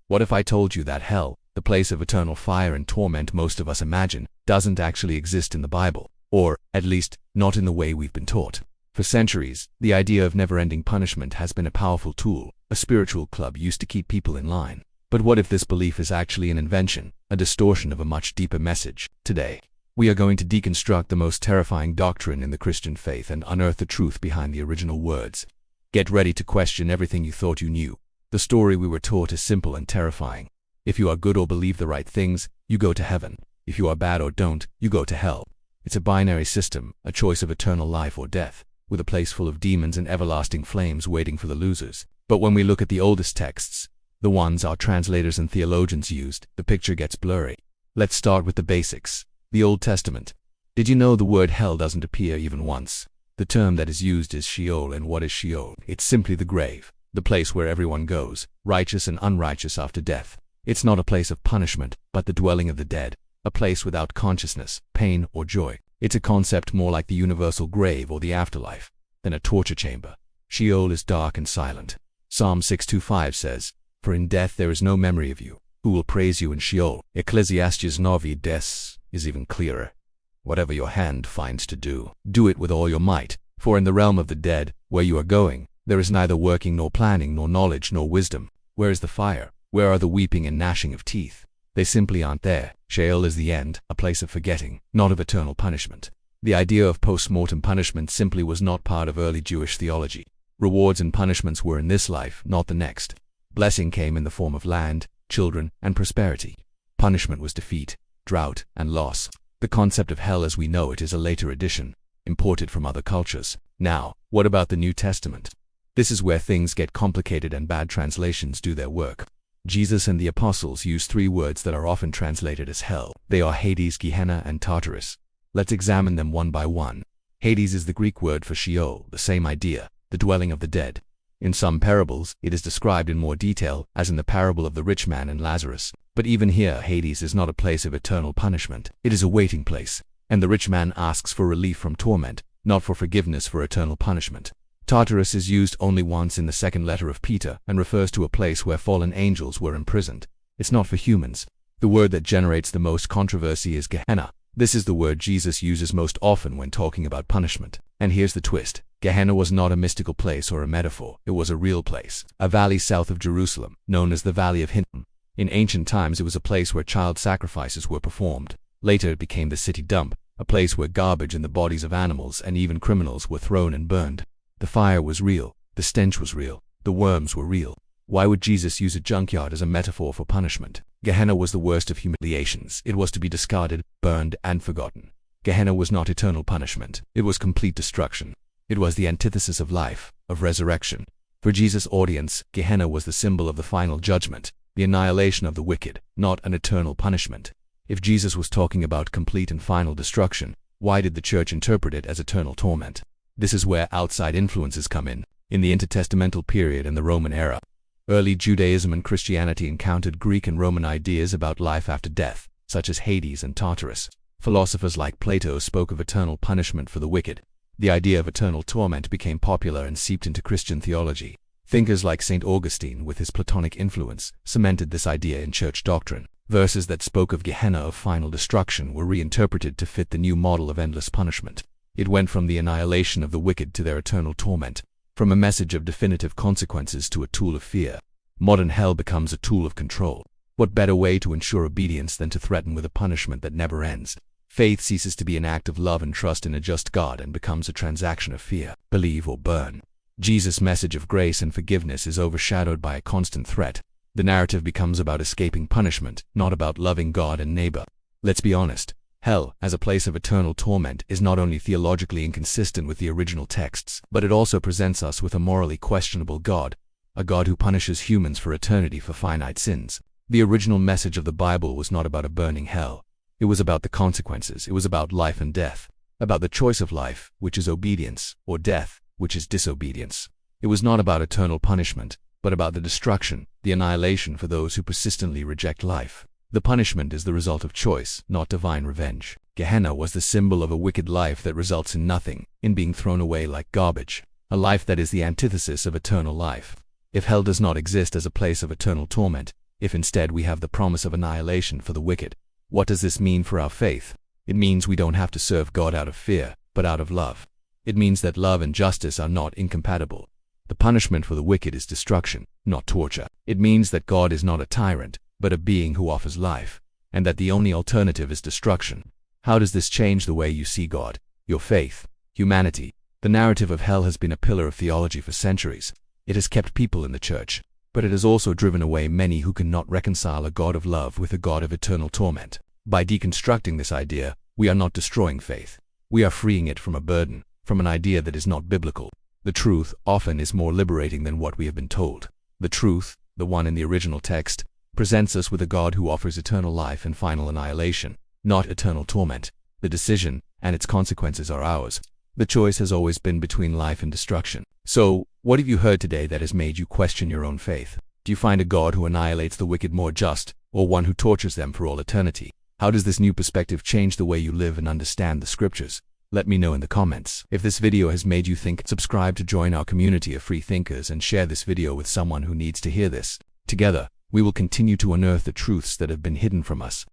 What if I told you that hell, the place of eternal fire and torment most of us imagine, doesn't actually exist in the Bible, or, at least, not in the way we've been taught? For centuries, the idea of never-ending punishment has been a powerful tool, a spiritual club used to keep people in line. But what if this belief is actually an invention, a distortion of a much deeper message? Today, we are going to deconstruct the most terrifying doctrine in the Christian faith and unearth the truth behind the original words. Get ready to question everything you thought you knew. The story we were taught is simple and terrifying. If you are good or believe the right things, you go to heaven. If you are bad or don't, you go to hell. It's a binary system, a choice of eternal life or death, with a place full of demons and everlasting flames waiting for the losers. But when we look at the oldest texts, the ones our translators and theologians used, the picture gets blurry. Let's start with the basics. The Old Testament. Did you know the word hell doesn't appear even once? The term that is used is Sheol, and what is Sheol? It's simply the grave, the place where everyone goes, righteous and unrighteous after death. It's not a place of punishment, but the dwelling of the dead, a place without consciousness, pain, or joy. It's a concept more like the universal grave or the afterlife than a torture chamber. Sheol is dark and silent. Psalm 6:25 says, "For in death there is no memory of you. Who will praise you in Sheol?" Ecclesiastes 9:10 is even clearer. Whatever your hand finds to do, do it with all your might. For in the realm of the dead, where you are going, there is neither working nor planning nor knowledge nor wisdom. Where is the fire? Where are the weeping and gnashing of teeth? They simply aren't there. Sheol is the end, a place of forgetting, not of eternal punishment. The idea of post-mortem punishment simply was not part of early Jewish theology. Rewards and punishments were in this life, not the next. Blessing came in the form of land, children, and prosperity. Punishment was defeat, drought, and loss. The concept of hell as we know it is a later addition, imported from other cultures. Now, what about the New Testament? This is where things get complicated and bad translations do their work. Jesus and the apostles use three words that are often translated as hell. They are Hades, Gehenna, and Tartarus. Let's examine them one by one. Hades is the Greek word for Sheol, the same idea, the dwelling of the dead. In some parables, it is described in more detail, as in the parable of the rich man and Lazarus. But even here, Hades is not a place of eternal punishment. It is a waiting place, and the rich man asks for relief from torment, not for forgiveness for eternal punishment. Tartarus is used only once in the second letter of Peter and refers to a place where fallen angels were imprisoned. It's not for humans. The word that generates the most controversy is Gehenna. This is the word Jesus uses most often when talking about punishment. And here's the twist. Gehenna was not a mystical place or a metaphor. It was a real place. A valley south of Jerusalem, known as the Valley of Hinnom. In ancient times, it was a place where child sacrifices were performed. Later, it became the city dump, a place where garbage and the bodies of animals and even criminals were thrown and burned. The fire was real. The stench was real. The worms were real. Why would Jesus use a junkyard as a metaphor for punishment? Gehenna was the worst of humiliations. It was to be discarded, burned, and forgotten. Gehenna was not eternal punishment. It was complete destruction. It was the antithesis of life, of resurrection. For Jesus' audience, Gehenna was the symbol of the final judgment, the annihilation of the wicked, not an eternal punishment. If Jesus was talking about complete and final destruction, why did the church interpret it as eternal torment? This is where outside influences come in. In the intertestamental period and the Roman era, early Judaism and Christianity encountered Greek and Roman ideas about life after death, such as Hades and Tartarus. Philosophers like Plato spoke of eternal punishment for the wicked. The idea of eternal torment became popular and seeped into Christian theology. Thinkers like St. Augustine, with his Platonic influence, cemented this idea in church doctrine. Verses that spoke of Gehenna, of final destruction, were reinterpreted to fit the new model of endless punishment. It went from the annihilation of the wicked to their eternal torment, from a message of definitive consequences to a tool of fear. Modern hell becomes a tool of control. What better way to ensure obedience than to threaten with a punishment that never ends? Faith ceases to be an act of love and trust in a just God and becomes a transaction of fear. Believe or burn. Jesus' message of grace and forgiveness is overshadowed by a constant threat. The narrative becomes about escaping punishment, not about loving God and neighbor. Let's be honest. Hell, as a place of eternal torment, is not only theologically inconsistent with the original texts, but it also presents us with a morally questionable God, a God who punishes humans for eternity for finite sins. The original message of the Bible was not about a burning hell. It was about the consequences. It was about life and death, about the choice of life, which is obedience, or death, which is disobedience. It was not about eternal punishment, but about the destruction, the annihilation for those who persistently reject life. The punishment is the result of choice, not divine revenge. Gehenna was the symbol of a wicked life that results in nothing, in being thrown away like garbage. A life that is the antithesis of eternal life. If hell does not exist as a place of eternal torment, if instead we have the promise of annihilation for the wicked? What does this mean for our faith? It means we don't have to serve God out of fear, but out of love. It means that love and justice are not incompatible. The punishment for the wicked is destruction, not torture. It means that God is not a tyrant, but a being who offers life, and that the only alternative is destruction. How does this change the way you see God, your faith, humanity? The narrative of hell has been a pillar of theology for centuries. It has kept people in the church, but it has also driven away many who cannot reconcile a God of love with a God of eternal torment. By deconstructing this idea, we are not destroying faith. We are freeing it from a burden, from an idea that is not biblical. The truth often is more liberating than what we have been told. The truth, the one in the original text, presents us with a God who offers eternal life and final annihilation, not eternal torment. The decision and its consequences are ours. The choice has always been between life and destruction. So, what have you heard today that has made you question your own faith? Do you find a God who annihilates the wicked more just, or one who tortures them for all eternity? How does this new perspective change the way you live and understand the scriptures? Let me know in the comments. If this video has made you think, subscribe to join our community of free thinkers and share this video with someone who needs to hear this. Together, we will continue to unearth the truths that have been hidden from us.